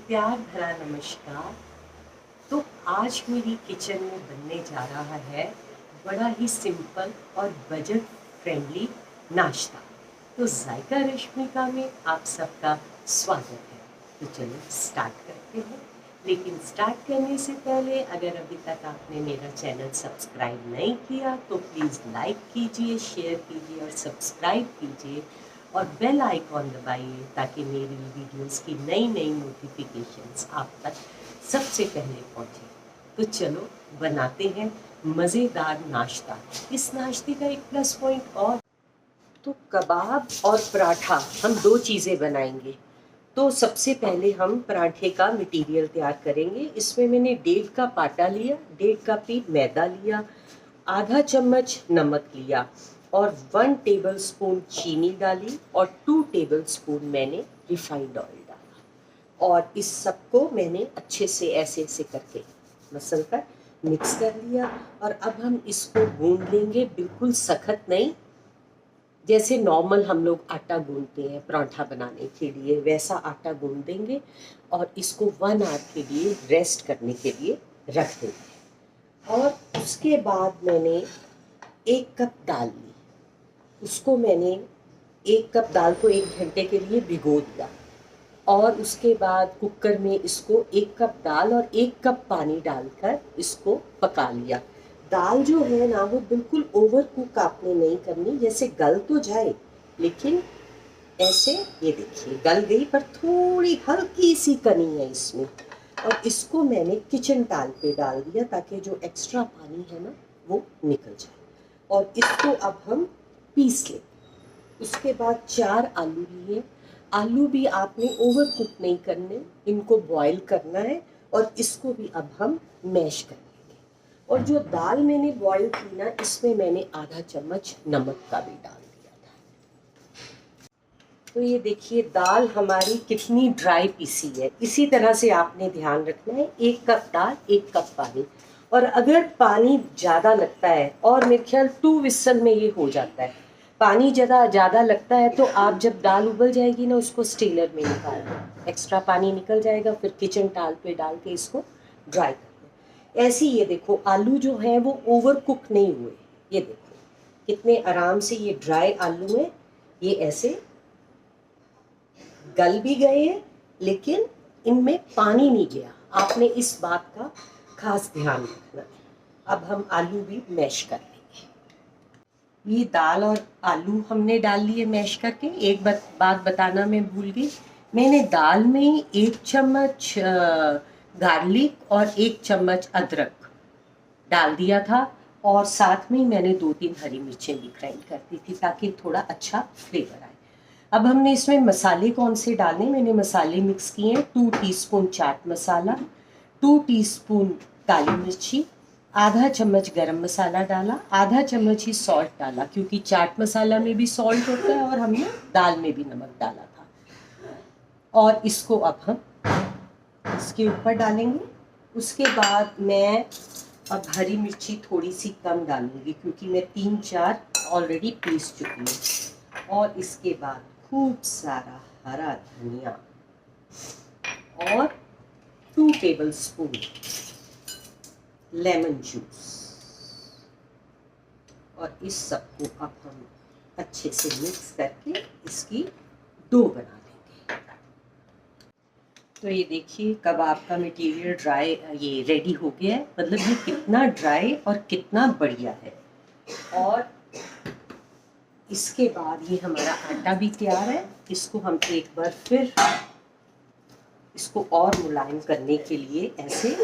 प्यार भरा नमस्कार। तो आज मेरी किचन में बनने जा रहा है बड़ा ही सिंपल और बजट फ्रेंडली नाश्ता। तो जायका रश्मिका में आप सबका स्वागत है। तो चलो स्टार्ट करते हैं। लेकिन स्टार्ट करने से पहले अगर अभी तक आपने मेरा चैनल सब्सक्राइब नहीं किया तो प्लीज़ लाइक कीजिए, शेयर कीजिए और सब्सक्राइब कीजिए और बेल आइकॉन दबाइए ताकि मेरी वीडियोस की नई नई नोटिफिकेशंस आप तक सबसे पहले पहुंचे। तो चलो बनाते हैं मज़ेदार नाश्ता। इस नाश्ते का एक प्लस पॉइंट और तो कबाब और पराठा हम दो चीज़ें बनाएंगे। तो सबसे पहले हम पराठे का मटेरियल तैयार करेंगे। इसमें मैंने 1.5 कप आटा लिया, 1.5 कप मैदा लिया, आधा चम्मच नमक लिया और 1 टेबलस्पून चीनी डाली और 2 टेबलस्पून मैंने रिफाइंड ऑयल डाला और इस सबको मैंने अच्छे से ऐसे ऐसे करके मसल कर मिक्स कर लिया। और अब हम इसको गूंद लेंगे, बिल्कुल सख्त नहीं, जैसे नॉर्मल हम लोग आटा गूंदते हैं पराठा बनाने के लिए वैसा आटा गूंद देंगे और इसको 1 आवर के लिए रेस्ट करने के लिए रख देंगे। और उसके बाद मैंने 1 कप दाल ली, उसको मैंने 1 कप दाल को 1 घंटे के लिए भिगो दिया और उसके बाद कुकर में इसको 1 कप दाल और 1 कप पानी डालकर इसको पका लिया। दाल जो है ना वो बिल्कुल ओवर कुक आपने नहीं करनी, जैसे गल तो जाए लेकिन ऐसे, ये देखिए गल गई पर थोड़ी हल्की सी कनी है इसमें। और इसको मैंने किचन टाल पे डाल दिया ताकि जो एक्स्ट्रा पानी है ना वो निकल जाए और इसको अब हम पीस लें। उसके बाद 4 आलू लिए। आलू भी आपने ओवर कुक नहीं करने, इनको बॉईल करना है और इसको भी अब हम मैश कर लेंगे। और जो दाल मैंने बॉईल की ना इसमें मैंने आधा चम्मच नमक का भी डाल दिया था। तो ये देखिए दाल हमारी कितनी ड्राई पीसी है। इसी तरह से आपने ध्यान रखना है, 1 कप दाल 1 कप पानी। और अगर पानी ज़्यादा लगता है, और मेरे ख्याल 2 विसल में ये हो जाता है, पानी ज़्यादा लगता है तो आप जब दाल उबल जाएगी ना उसको स्टेनर में निकाल दो, एक्स्ट्रा पानी निकल जाएगा, फिर किचन टाल पे डाल के इसको ड्राई कर दो। ऐसे ये देखो आलू जो है वो ओवर कुक नहीं हुए, ये देखो कितने आराम से ये ड्राई आलू है, ये ऐसे गल भी गए हैं लेकिन इनमें पानी नहीं गया। आपने इस बात का खास ध्यान रखना है। अब हम आलू भी मैश कर लेंगे। ये दाल और आलू हमने डाल लिए मैश करके। एक बात बताना मैं भूल गई, मैंने दाल में 1 चम्मच गार्लिक और 1 चम्मच अदरक डाल दिया था और साथ में मैंने 2-3 हरी मिर्चें भी ग्राइंड कर दी थी ताकि थोड़ा अच्छा फ्लेवर आए। अब हमने इसमें मसाले कौन से डालने, मैंने मसाले मिक्स किए हैं। 2 टीस्पून चाट मसाला, 2 टीस्पून काली मिर्ची, आधा चम्मच गरम मसाला डाला, आधा चम्मच ही सॉल्ट डाला क्योंकि चाट मसाला में भी सॉल्ट होता है और हमने दाल में भी नमक डाला था। और इसको अब हम इसके ऊपर डालेंगे। उसके बाद मैं अब हरी मिर्ची थोड़ी सी कम डालूंगी क्योंकि मैं 3-4 ऑलरेडी पीस चुकी हूँ। और इसके बाद खूब सारा हरा धनिया और 2 टेबलस्पून लेमन जूस और इस सबको अब हम अच्छे से मिक्स करके इसकी डो बना लेंगे। तो ये देखिए कबाब का मटेरियल ड्राई ये रेडी हो गया है, मतलब ये कितना ड्राई और कितना बढ़िया है। और इसके बाद ये हमारा आटा भी तैयार है। इसको हम एक बार फिर इसको और मुलायम करने के लिए ऐसे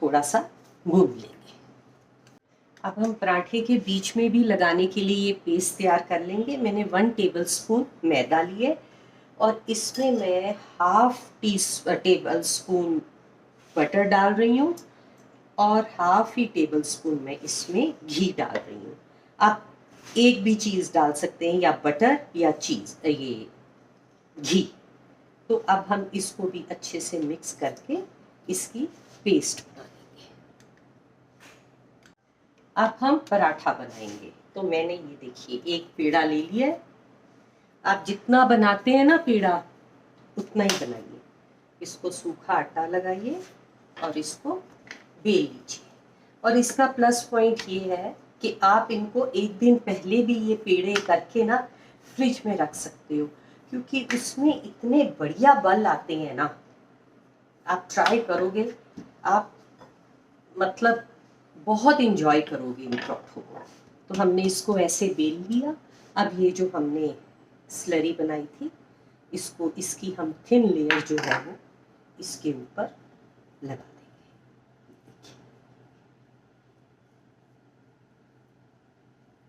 थोड़ा सा गूंद लेंगे। अब हम पराठे के बीच में भी लगाने के लिए ये पेस्ट तैयार कर लेंगे। मैंने 1 टेबलस्पून मैदा लिए और इसमें मैं हाफ टेबलस्पून बटर डाल रही हूँ और हाफ ही टेबलस्पून मैं इसमें घी डाल रही हूँ। आप एक भी चीज़ डाल सकते हैं, या बटर या चीज़ ये घी। तो अब हम इसको भी अच्छे से मिक्स करके इसकी पेस्ट बना लेंगे। अब हम पराठा बनाएंगे। तो मैंने ये देखिए एक पेड़ा ले लिया है। आप जितना बनाते हैं ना पेड़ा उतना ही बनाइए। इसको सूखा आटा लगाइए और इसको बेल लीजिए। और इसका प्लस पॉइंट ये है कि आप इनको एक दिन पहले भी ये पेड़े करके ना फ्रिज में रख सकते हो, क्योंकि उसमें इतने बढ़िया बल आते हैं ना। आप ट्राई करोगे, आप मतलब बहुत इंजॉय करोगे इन पराठों को। तो हमने इसको ऐसे बेल लिया। अब ये जो हमने स्लरी बनाई थी, इसको इसकी हम थिन लेयर जो है वो इसके ऊपर लगा देंगे। देखिए,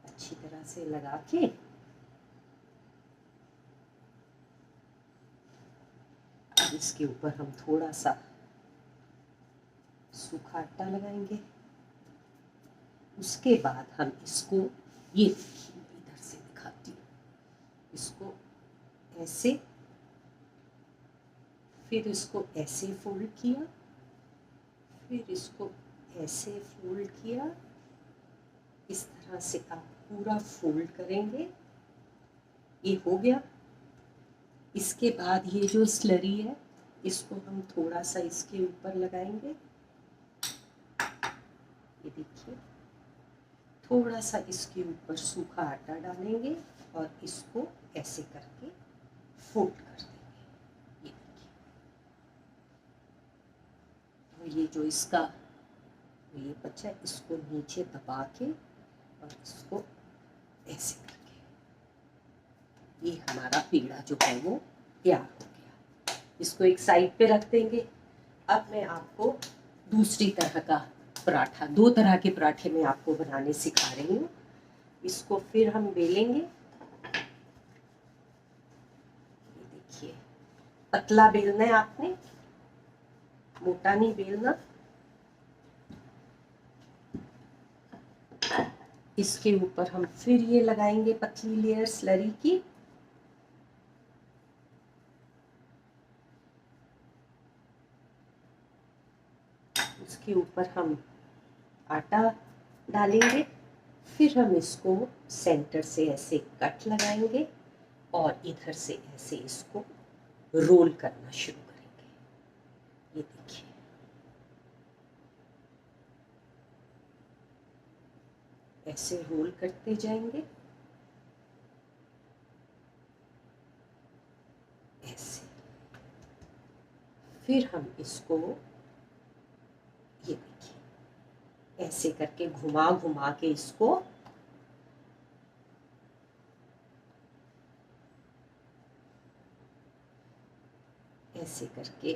अच्छी तरह से लगा के अब इसके ऊपर हम थोड़ा सा सूखा आटा लगाएंगे। उसके बाद हम इसको, ये देखिए मैं इधर से दिखाती हूँ, इसको ऐसे, फिर इसको ऐसे फोल्ड किया, फिर इसको ऐसे फोल्ड किया। इस तरह से आप पूरा फोल्ड करेंगे। ये हो गया। इसके बाद ये जो स्लरी है, इसको हम थोड़ा सा इसके ऊपर लगाएंगे। ये देखिए, थोड़ा सा इसके ऊपर सूखा आटा डालेंगे और इसको ऐसे करके फोल्ड कर देंगे। ये देखिए, तो ये जो इसका ये बचा है, इसको नीचे दबा के और इसको ऐसे करके ये हमारा पेड़ा जो है वो तैयार हो गया। इसको एक साइड पे रख देंगे। अब मैं आपको दूसरी तरह का पराठा, 2 तरह के पराठे मैं आपको बनाने सिखा रही हूँ। इसको फिर हम बेलेंगे। ये देखिए, पतला बेलना है आपने, मोटा नहीं बेलना। इसके ऊपर हम फिर ये लगाएंगे पतली लेयर स्लरी की। उसके ऊपर हम आटा डालेंगे। फिर हम इसको सेंटर से ऐसे कट लगाएंगे और इधर से ऐसे इसको रोल करना शुरू करेंगे। ये देखिए, ऐसे रोल करते जाएंगे, ऐसे। फिर हम इसको, ये देखिए, ऐसे करके घुमा घुमा के इसको ऐसे करके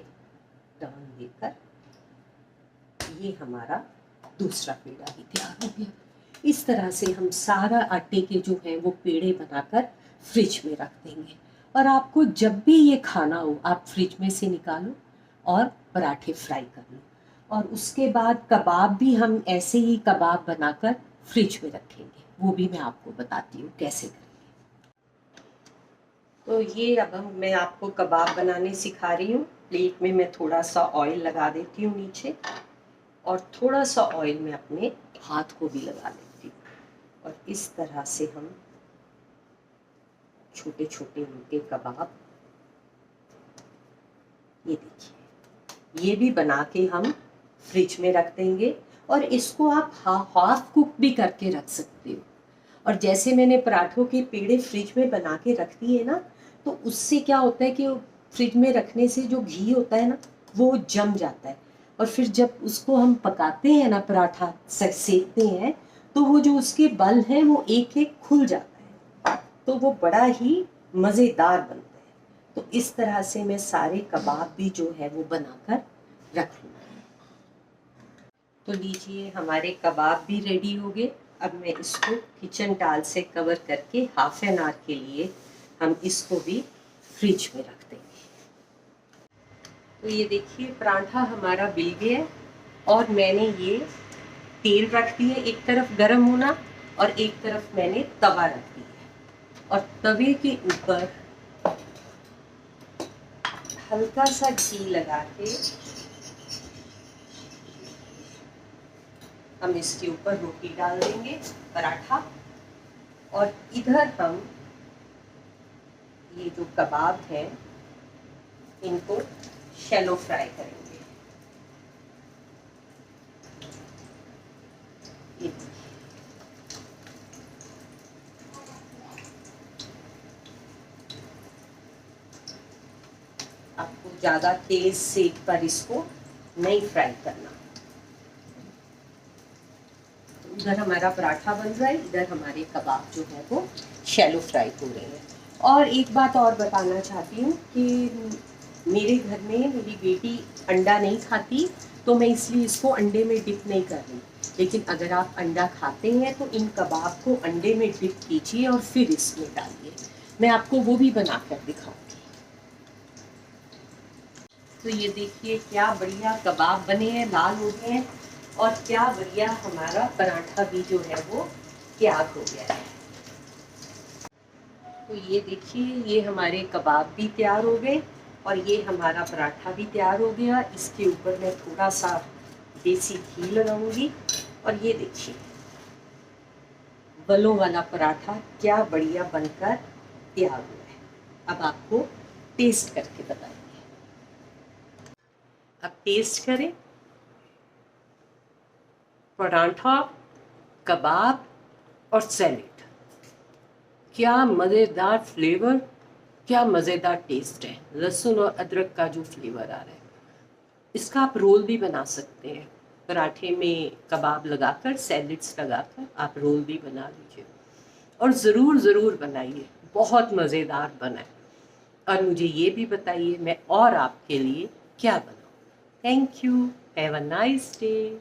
टर्न देकर ये हमारा दूसरा पेड़ा भी तैयार हो गया। इस तरह से हम सारा आटे के जो है वो पेड़े बनाकर फ्रिज में रख देंगे, और आपको जब भी ये खाना हो आप फ्रिज में से निकालो और पराठे फ्राई कर लो। और उसके बाद कबाब भी हम ऐसे ही कबाब बनाकर फ्रिज में रखेंगे, वो भी मैं आपको बताती हूँ कैसे करेंगे। तो ये अब मैं आपको कबाब बनाने सिखा रही हूँ। प्लेट में मैं थोड़ा सा ऑयल लगा देती हूँ नीचे, और थोड़ा सा ऑयल में अपने हाथ को भी लगा लेती हूँ। और इस तरह से हम छोटे छोटे उनके कबाब, ये देखिए, ये भी बना के हम फ्रिज में रख देंगे। और इसको आप हाफ कुक भी करके रख सकते हो। और जैसे मैंने पराठों के पेड़े फ्रिज में बना के रख दिए ना, तो उससे क्या होता है कि फ्रिज में रखने से जो घी होता है ना, वो जम जाता है। और फिर जब उसको हम पकाते हैं ना, पराठा सेकते हैं, तो वो जो उसके बल हैं वो एक एक खुल जाता है, तो वो बड़ा ही मज़ेदार बनता है। तो इस तरह से मैं सारे कबाब भी जो है वो बनाकर रख लूँगी। तो लीजिए, हमारे कबाब भी रेडी हो गए। अब मैं इसको किचन टाल से कवर करके हाफ एन आवर के लिए हम इसको भी फ्रिज में रख देंगे। तो ये देखिए, पराठा हमारा बिल गया है। और मैंने ये तेल रख दिया एक तरफ गरम होना, और एक तरफ मैंने तवा रख दिया। और तवे के ऊपर हल्का सा घी लगा के हम इसके ऊपर रोटी डाल देंगे, पराठा। और इधर हम ये जो कबाब हैं इनको शैलो फ्राई करेंगे। ये आपको ज़्यादा तेज सेक पर इसको नहीं फ्राई करना। तो इधर हमारा पराठा बन रहा है, इधर हमारे कबाब जो है वो शैलो फ्राई हो रहे हैं। और एक बात और बताना चाहती हूँ कि मेरे घर में मेरी बेटी अंडा नहीं खाती, तो मैं इसलिए इसको अंडे में डिप नहीं कर रही। लेकिन अगर आप अंडा खाते हैं तो इन कबाब को अंडे में डिप कीजिए और फिर इसमें डालिए। मैं आपको वो भी बना कर दिखाऊंगी। तो ये देखिए क्या बढ़िया कबाब बने हैं, लाल हो गए हैं, और क्या बढ़िया हमारा पराठा भी जो है वो तैयार हो गया है। तो ये देखिए ये हमारे कबाब भी तैयार हो गए और ये हमारा पराठा भी तैयार हो गया। इसके ऊपर मैं थोड़ा सा देसी घी लगाऊंगी और ये देखिए वलों वाला पराठा क्या बढ़िया बनकर तैयार हुआ है। अब आपको टेस्ट करके बताएंगे। अब टेस्ट करें। पराठा, कबाब और सैलेड, क्या मज़ेदार फ्लेवर, क्या मज़ेदार टेस्ट है। लहसुन और अदरक का जो फ्लेवर आ रहा है, इसका आप रोल भी बना सकते हैं। पराठे में कबाब लगाकर, सैलेड्स लगाकर आप रोल भी बना लीजिए और ज़रूर ज़रूर बनाइए, बहुत मज़ेदार बना है। और मुझे ये भी बताइए मैं और आपके लिए क्या बनाऊँ। Thank you, have a nice day.